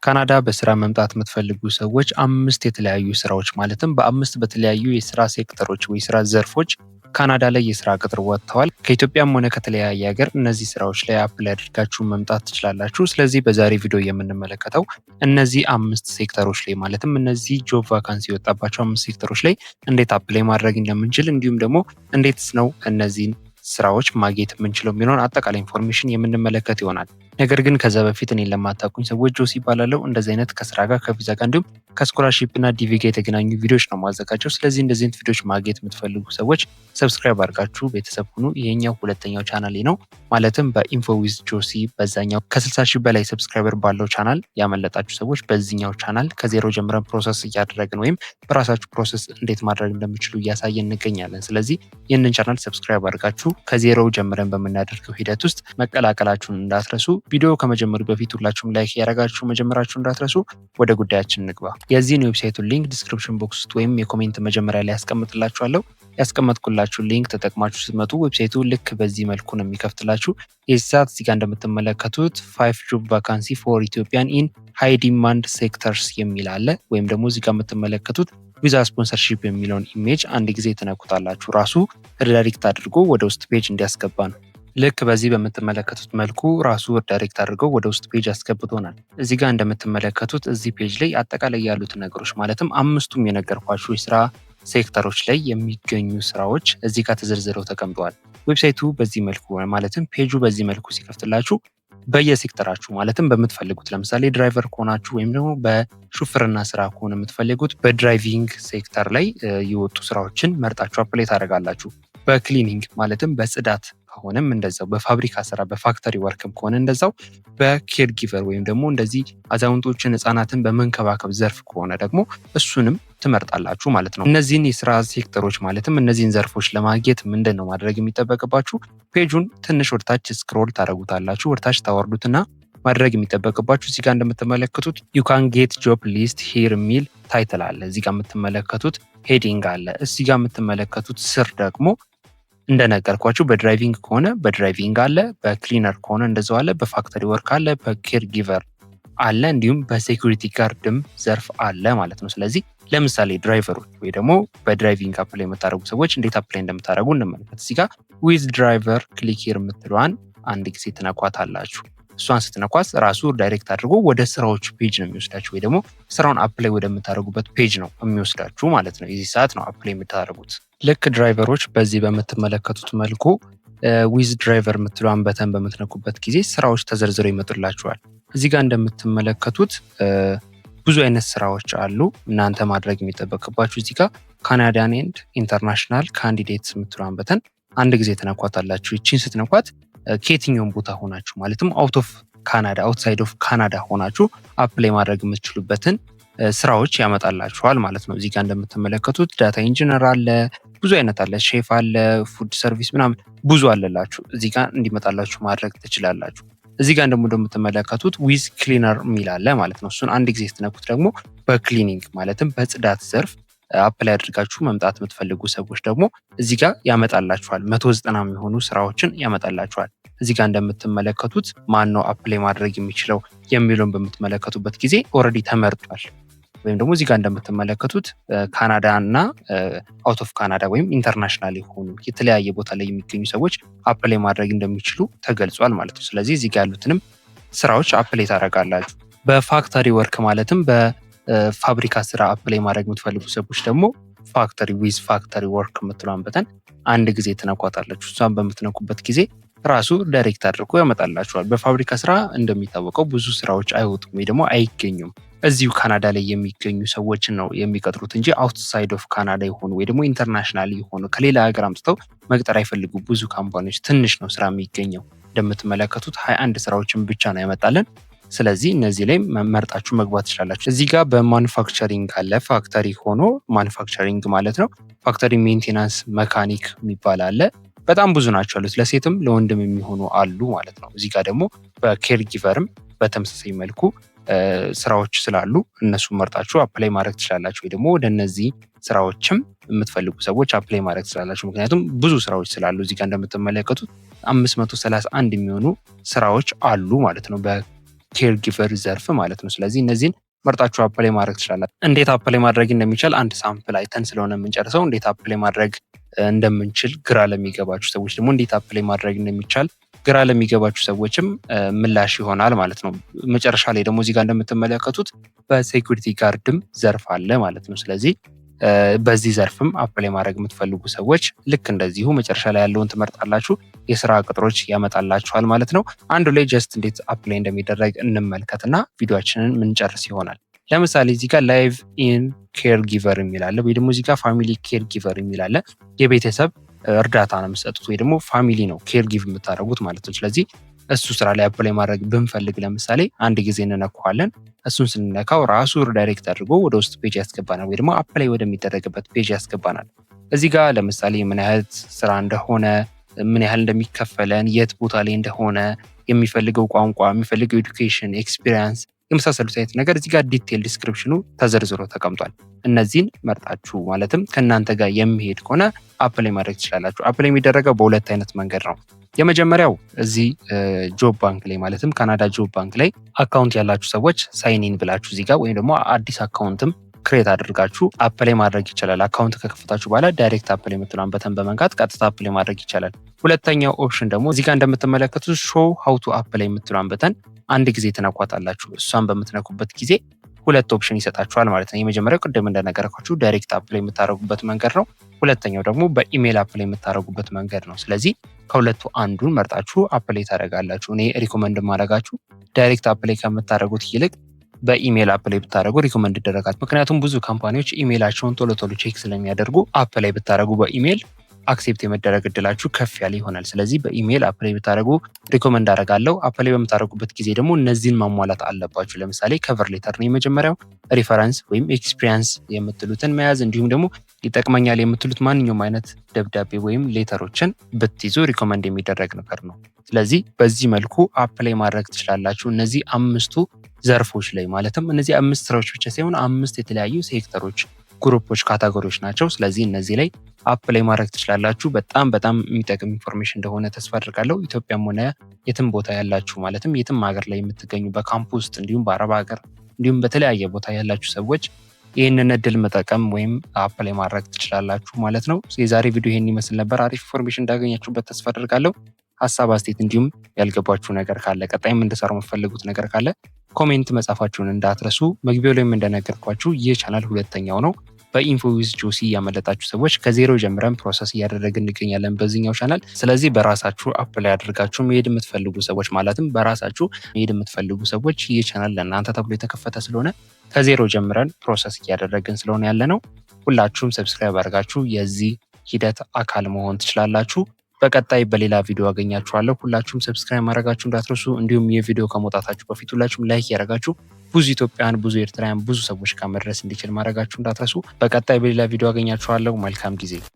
ካናዳ በስራ መምጣት የምትፈልጉ ሰዎች 5 የተለያዩ ስራዎች ማለትም በ5 በተለያዩ የስራ ሴክተሮች ወይ ስራ ዘርፎች ካናዳ ላይ የስራ ቅጥር ወጥተዋል። ከኢትዮጵያም ሆነ ከተለያየ ሀገር እነዚህ ስራዎች ላይ አፕላይ አድርጋችሁ መምጣት ትችላላችሁ። ስለዚህ በዛሬ ቪዲዮ የምንመለከተው እነዚህ 5 ሴክተሮች ላይ ማለትም እነዚህ ጆብ ቫካንሲ የወጣባቸው 5 ሴክተሮች ላይ እንዴት አፕላይ ማድረግ እንደምንችል እንዲሁም ደግሞ እንዴትስ ነው እነዚህን ስራዎች ማግኘት የምንችለው የሚለውን አጠቃላይ ኢንፎርሜሽን የምንመለከት ይሆናል። ነገር ግን ከዛ በፊት እኔን ለማታውቁኝ ሰዎች ጆሲ ይባላለሁ። እንደዚህ አይነት ከስራ ጋር ከቪዛ ጋር እንዲሁም ከስኮላርሺፕ እና ዲቪ ጋር የተገናኙ ቪዲዮዎች ነው ማዘጋጀው። ስለዚህ እንደዚህ አይነት ቪዲዮዎች ማግኘት የምትፈልጉ ሰዎች ሰብስክራይብ አድርጋችሁ ቤተሰብ ሁኑ። ይሄኛው ሁለተኛው ቻናሌ ነው። ማለትም በኢንፎ ዊዝ ጆሲ በዛኛው ከ60 ሺህ በላይ ሰብስክራይበር ባለው ቻናል ያመለጣችሁ ሰዎች በዚህኛው ቻናል ከዜሮ ጀምረን ፕሮሰስ እያደረግን ወይም በራሳችሁ ፕሮሰስ እንዴት ማድረግ እንደምችሉ እያሳየን እንገኛለን። ስለዚህ ይህንን ቻናል ሰብስክራይብ አድርጋችሁ ከዜሮ ጀምረን በምናደርገው ሂደት ውስጥ መቀላቀላችሁን እንዳትረሱ። ቪዲዮ ከመጀመሩ በፊት ሁላችሁም ላይክ ያደረጋችሁ መጀመራችሁ እንዳትረሱ። ወደ ጉዳያችን እንግባ። የዚህን ዌብሳይቱን ሊንክ ዲስክሪፕሽን ቦክስ ውስጥ ወይም የኮሜንት መጀመሪያ ላይ ያስቀምጥላችኋለሁ። ያስቀመጥኩላችሁ ሊንክ ተጠቅማችሁ ስትመጡ ዌብሳይቱ ልክ በዚህ መልኩ ነው የሚከፍትላችሁ። የዚህ ሰዓት እዚህ ጋር እንደምትመለከቱት 5 ጆብ ቫካንሲ ፎር ኢትዮጵያን ኢን ሃይ ዲማንድ ሴክተርስ የሚል አለ። ወይም ደግሞ እዚህ ጋር የምትመለከቱት ቪዛ ስፖንሰርሺፕ የሚለውን ኢሜጅ አንድ ጊዜ ትነኩታላችሁ። ራሱ ዳይሬክት አድርጎ ወደ ውስጥ ፔጅ እንዲያስገባ ነው። ልክ በዚህ በምትመለከቱት መልኩ ራሱ ዳይሬክት አድርገው ወደ ውስጥ ፔጅ አስገብቶናል። እዚህ ጋር እንደምትመለከቱት እዚህ ፔጅ ላይ አጠቃላይ ያሉትን ነገሮች ማለትም 5ቱም የነገርኳችሁ የስራ ሴክተሮች ላይ የሚገኙ ስራዎች እዚህ ጋር ተዘርዝረው ተቀምጠዋል። ዌብሳይቱ በዚህ መልኩ ማለትም ፔጁ በዚህ መልኩ ሲከፍትላችሁ በየሴክተራችሁ ማለትም በምትፈልጉት ለምሳሌ ድራይቨር ከሆናችሁ ወይም ደግሞ በሹፍርና ስራ ከሆነ የምትፈልጉት በድራይቪንግ ሴክተር ላይ የወጡ ስራዎችን መርጣችሁ አፕላይ ታደርጋላችሁ። በክሊኒንግ ማለትም በጽዳት ከሆነም እንደዛው፣ በፋብሪካ ስራ በፋክተሪ ወርክም ከሆነ እንደዛው፣ በኬር ጊቨር ወይም ደግሞ እንደዚህ አዛውንቶችን ህጻናትን በመንከባከብ ዘርፍ ከሆነ ደግሞ እሱንም ትመርጣላችሁ ማለት ነው። እነዚህን የስራ ሴክተሮች ማለትም እነዚህን ዘርፎች ለማግኘት ምንድን ነው ማድረግ የሚጠበቅባችሁ? ፔጁን ትንሽ ወደታች ስክሮል ታደርጉታላችሁ። ወደታች ታወርዱትና ማድረግ የሚጠበቅባችሁ እዚህ ጋር እንደምትመለከቱት ዩ ካን ጌት ጆብ ሊስት ሂር የሚል ታይትል አለ። እዚህ ጋር የምትመለከቱት ሄዲንግ አለ። እዚህ ጋር የምትመለከቱት ስር ደግሞ እንደነገርኳችሁ በድራይቪንግ ከሆነ በድራይቪንግ አለ፣ በክሊነር ከሆነ እንደዛው አለ፣ በፋክተሪ ወርክ አለ፣ በኬር ጊቨር አለ፣ እንዲሁም በሴኩሪቲ ጋርድም ዘርፍ አለ ማለት ነው። ስለዚህ ለምሳሌ ድራይቨሮች ወይ ደግሞ በድራይቪንግ አፕላይ የምታደርጉ ሰዎች እንዴት አፕላይ እንደምታደርጉ እንመልከት። እዚህ ጋር ዊዝ ድራይቨር ክሊክ ሂር የምትለዋን አንድ ጊዜ ትነኳት አላችሁ። እሷን ስትነኳት ራሱ ዳይሬክት አድርጎ ወደ ስራዎች ፔጅ ነው የሚወስዳችሁ፣ ወይ ደግሞ ስራውን አፕላይ ወደምታደርጉበት ፔጅ ነው የሚወስዳችሁ ማለት ነው። የዚህ ሰዓት ነው አፕላይ የምታደርጉት። ልክ ድራይቨሮች በዚህ በምትመለከቱት መልኩ ዊዝ ድራይቨር የምትለዋን በተን በምትነኩበት ጊዜ ስራዎች ተዘርዝረው ይመጡላችኋል። እዚህ ጋር እንደምትመለከቱት ብዙ አይነት ስራዎች አሉ። እናንተ ማድረግ የሚጠበቅባችሁ እዚህ ጋር ካናዳን ኤንድ ኢንተርናሽናል ካንዲዴትስ የምትለዋን በተን አንድ ጊዜ ትነኳታላችሁ። ይቺን ስትነኳት ከየትኛውም ቦታ ሆናችሁ ማለትም አውት ኦፍ ካናዳ አውትሳይድ ኦፍ ካናዳ ሆናችሁ አፕላይ ማድረግ የምትችሉበትን ስራዎች ያመጣላችኋል ማለት ነው። እዚህ ጋር እንደምትመለከቱት ዳታ ኢንጂነር አለ፣ ብዙ አይነት አለ፣ ሼፍ አለ፣ ፉድ ሰርቪስ ምናምን ብዙ አለላችሁ። እዚህ ጋር እንዲመጣላችሁ ማድረግ ትችላላችሁ። እዚህ ጋር ደግሞ እንደምትመለከቱት ዊዝ ክሊነር የሚል አለ ማለት ነው። እሱን አንድ ጊዜ ስትነኩት ደግሞ በክሊኒንግ ማለትም በጽዳት ዘርፍ አፕላይ አድርጋችሁ መምጣት የምትፈልጉ ሰዎች ደግሞ እዚህ ጋር ያመጣላችኋል። 190 የሚሆኑ ስራዎችን ያመጣላችኋል። እዚህ ጋር እንደምትመለከቱት ማን ነው አፕላይ ማድረግ የሚችለው የሚለውን በምትመለከቱበት ጊዜ ኦልሬዲ ተመርጧል። ወይም ደግሞ እዚህ ጋር እንደምትመለከቱት ካናዳ እና አውት ኦፍ ካናዳ ወይም ኢንተርናሽናል የሆኑ የተለያየ ቦታ ላይ የሚገኙ ሰዎች አፕላይ ማድረግ እንደሚችሉ ተገልጿል ማለት ነው። ስለዚህ እዚህ ጋር ያሉትንም ስራዎች አፕላይ ታደርጋላችሁ። በፋክተሪ ወርክ ማለትም ፋብሪካ ስራ አፕላይ ማድረግ የምትፈልጉ ሰዎች ደግሞ ፋክተሪ ዊዝ ፋክተሪ ወርክ የምትለዋን በተን አንድ ጊዜ ትነኳታላችሁ። እሷን በምትነኩበት ጊዜ ራሱ ዳይሬክት አድርጎ ያመጣላችኋል። በፋብሪካ ስራ እንደሚታወቀው ብዙ ስራዎች አይወጡም ወይ ደግሞ አይገኙም። እዚሁ ካናዳ ላይ የሚገኙ ሰዎችን ነው የሚቀጥሩት እንጂ አውትሳይድ ኦፍ ካናዳ የሆኑ ወይ ደግሞ ኢንተርናሽናል የሆኑ ከሌላ ሀገር አምጥተው መቅጠር አይፈልጉ ብዙ ካምፓኒዎች። ትንሽ ነው ስራ የሚገኘው። እንደምትመለከቱት 21 ስራዎችን ብቻ ነው ያመጣለን። ስለዚህ እነዚህ ላይ መርጣችሁ መግባት ትችላላችሁ። እዚህ ጋር በማኑፋክቸሪንግ አለ። ፋክተሪ ሆኖ ማኑፋክቸሪንግ ማለት ነው። ፋክተሪ ሜንቴናንስ መካኒክ የሚባል አለ። በጣም ብዙ ናቸው ያሉት። ለሴትም ለወንድም የሚሆኑ አሉ ማለት ነው። እዚህ ጋር ደግሞ በኬር ጊቨርም በተመሳሳይ መልኩ ስራዎች ስላሉ እነሱን መርጣችሁ አፕላይ ማድረግ ትችላላችሁ። ወይ ደግሞ ወደ እነዚህ ስራዎችም የምትፈልጉ ሰዎች አፕላይ ማድረግ ትችላላችሁ። ምክንያቱም ብዙ ስራዎች ስላሉ እዚህ ጋር እንደምትመለከቱት 531 የሚሆኑ ስራዎች አሉ ማለት ነው ኬር ጊቨር ዘርፍ ማለት ነው። ስለዚህ እነዚህን መርጣችሁ አፕላይ ማድረግ ትችላላችሁ። እንዴት አፕላይ ማድረግ እንደሚቻል አንድ ሳምፕል አይተን ስለሆነ የምንጨርሰው እንዴት አፕላይ ማድረግ እንደምንችል ግራ ለሚገባችሁ ሰዎች ደግሞ እንዴት አፕላይ ማድረግ እንደሚቻል ግራ ለሚገባችሁ ሰዎችም ምላሽ ይሆናል ማለት ነው። መጨረሻ ላይ ደግሞ እዚህ ጋር እንደምትመለከቱት በሴኩሪቲ ጋርድም ዘርፍ አለ ማለት ነው። ስለዚህ በዚህ ዘርፍም አፕላይ ማድረግ የምትፈልጉ ሰዎች ልክ እንደዚሁ መጨረሻ ላይ ያለውን ትመርጣላችሁ፣ የስራ ቅጥሮች ያመጣላችኋል ማለት ነው። አንዱ ላይ ጀስት እንዴት አፕላይ እንደሚደረግ እንመልከትና ቪዲዮችንን ምንጨርስ ይሆናል። ለምሳሌ እዚህ ጋር ላይቭ ኢን ኬር ጊቨር የሚላለ ወይ ደግሞ እዚህ ጋር ፋሚሊ ኬር ጊቨር የሚላለ የቤተሰብ እርዳታ ነው የምትሰጡት ወይ ደግሞ ፋሚሊ ነው ኬር ጊቭ የምታደርጉት ማለት ነው። ስለዚህ እሱ ስራ ላይ አፕላይ ማድረግ ብንፈልግ ለምሳሌ አንድ ጊዜ እንነካዋለን። እሱን ስንነካው ራሱ ዳይሬክት አድርጎ ወደ ውስጥ ፔጅ ያስገባናል ወይ ደግሞ አፕላይ ወደሚደረግበት ፔጅ ያስገባናል። እዚህ ጋር ለምሳሌ ምን ያህል ስራ እንደሆነ፣ ምን ያህል እንደሚከፈለን፣ የት ቦታ ላይ እንደሆነ፣ የሚፈልገው ቋንቋ፣ የሚፈልገው ኤዱኬሽን ኤክስፒሪየንስ የመሳሰሉት አይነት ነገር እዚህ ጋር ዲቴል ዲስክሪፕሽኑ ተዘርዝሮ ተቀምጧል። እነዚህን መርጣችሁ ማለትም ከእናንተ ጋር የሚሄድ ከሆነ አፕላይ ማድረግ ትችላላችሁ። አፕላይ የሚደረገው በሁለት አይነት መንገድ ነው። የመጀመሪያው እዚህ ጆብ ባንክ ላይ ማለትም ካናዳ ጆብ ባንክ ላይ አካውንት ያላችሁ ሰዎች ሳይኒን ብላችሁ እዚህ ጋር ወይም ደግሞ አዲስ አካውንትም ክሬት አድርጋችሁ አፕላይ ማድረግ ይቻላል። አካውንት ከከፈታችሁ በኋላ ዳይሬክት አፕላይ የምትሏን በተን በመንካት ቀጥታ አፕላይ ማድረግ ይቻላል። ሁለተኛው ኦፕሽን ደግሞ እዚህ ጋር እንደምትመለከቱት ሾው ሃው ቱ አፕላይ የምትሏን በተን አንድ ጊዜ ትነኳታላችሁ። እሷን በምትነኩበት ጊዜ ሁለት ኦፕሽን ይሰጣችኋል ማለት ነው። የመጀመሪያው ቅድም እንደነገርኳችሁ ዳይሬክት አፕላይ የምታደርጉበት መንገድ ነው። ሁለተኛው ደግሞ በኢሜል አፕላይ የምታደርጉበት መንገድ ነው። ስለዚህ ከሁለቱ አንዱን መርጣችሁ አፕላይ ታደርጋላችሁ። እኔ ሪኮመንድ ማድረጋችሁ ዳይሬክት አፕላይ ከምታደርጉት ይልቅ በኢሜል አፕላይ ብታደርጉ ሪኮመንድ ይደረጋል። ምክንያቱም ብዙ ካምፓኒዎች ኢሜላቸውን ቶሎ ቶሎ ቼክ ስለሚያደርጉ አፕላይ ብታደርጉ በኢሜል አክሴፕት የመደረግ እድላችሁ ከፍ ያለ ይሆናል። ስለዚህ በኢሜል አፕላይ ብታደርጉ ሪኮመንድ አደርጋለሁ። አፕላይ በምታደርጉበት ጊዜ ደግሞ እነዚህን ማሟላት አለባችሁ። ለምሳሌ ከቨር ሌተር ነው የመጀመሪያው፣ ሪፈረንስ ወይም ኤክስፒሪየንስ የምትሉትን መያዝ፣ እንዲሁም ደግሞ ይጠቅመኛል የምትሉት ማንኛውም አይነት ደብዳቤ ወይም ሌተሮችን ብትይዙ ሪኮመንድ የሚደረግ ነገር ነው። ስለዚህ በዚህ መልኩ አፕላይ ማድረግ ትችላላችሁ። እነዚህ አምስቱ ዘርፎች ላይ ማለትም እነዚህ 5 ስራዎች ብቻ ሳይሆን 5 የተለያዩ ሴክተሮች፣ ግሩፖች፣ ካታጎሪዎች ናቸው። ስለዚህ እነዚህ ላይ አፕላይ ማድረግ ትችላላችሁ። በጣም የሚጠቅም ኢንፎርሜሽን እንደሆነ ተስፋ አድርጋለሁ። ኢትዮጵያም ሆነ የትም ቦታ ያላችሁ ማለትም የትም ሀገር ላይ የምትገኙ በካምፕ ውስጥ እንዲሁም በአረብ ሀገር እንዲሁም በተለያየ ቦታ ያላችሁ ሰዎች ይህንን እድል መጠቀም ወይም አፕላይ ማድረግ ትችላላችሁ ማለት ነው። የዛሬ ቪዲዮ ይህን ይመስል ነበር። አሪፍ ኢንፎርሜሽን እንዳገኛችሁበት ተስፋ አድርጋለሁ። ሀሳብ አስተያየት፣ እንዲሁም ያልገባችሁ ነገር ካለ ቀጣይም እንድሰራው የምትፈልጉት ነገር ካለ ኮሜንት መጻፋችሁን እንዳትረሱ። መግቢያው ላይም እንደነገርኳችሁ ይህ ቻናል ሁለተኛው ነው። በኢንፎ ዊዝ ጆሲ ያመለጣችሁ ሰዎች ከዜሮ ጀምረን ፕሮሰስ እያደረግን እንገኛለን በዚህኛው ቻናል። ስለዚህ በራሳችሁ አፕላይ አድርጋችሁ መሄድ የምትፈልጉ ሰዎች ማለትም በራሳችሁ መሄድ የምትፈልጉ ሰዎች ይህ ቻናል ለእናንተ ተብሎ የተከፈተ ስለሆነ ከዜሮ ጀምረን ፕሮሰስ እያደረግን ስለሆነ ያለ ነው። ሁላችሁም ሰብስክራይብ አድርጋችሁ የዚህ ሂደት አካል መሆን ትችላላችሁ። በቀጣይ በሌላ ቪዲዮ አገኛችኋለሁ። ሁላችሁም ሰብስክራይብ ማድረጋችሁ እንዳትረሱ። እንዲሁም የቪዲዮ ከመውጣታችሁ በፊት ሁላችሁም ላይክ ያደረጋችሁ ብዙ ኢትዮጵያውያን፣ ብዙ ኤርትራውያን፣ ብዙ ሰዎች ጋር መድረስ እንዲችል ማድረጋችሁ እንዳትረሱ። በቀጣይ በሌላ ቪዲዮ አገኛችኋለሁ። መልካም ጊዜ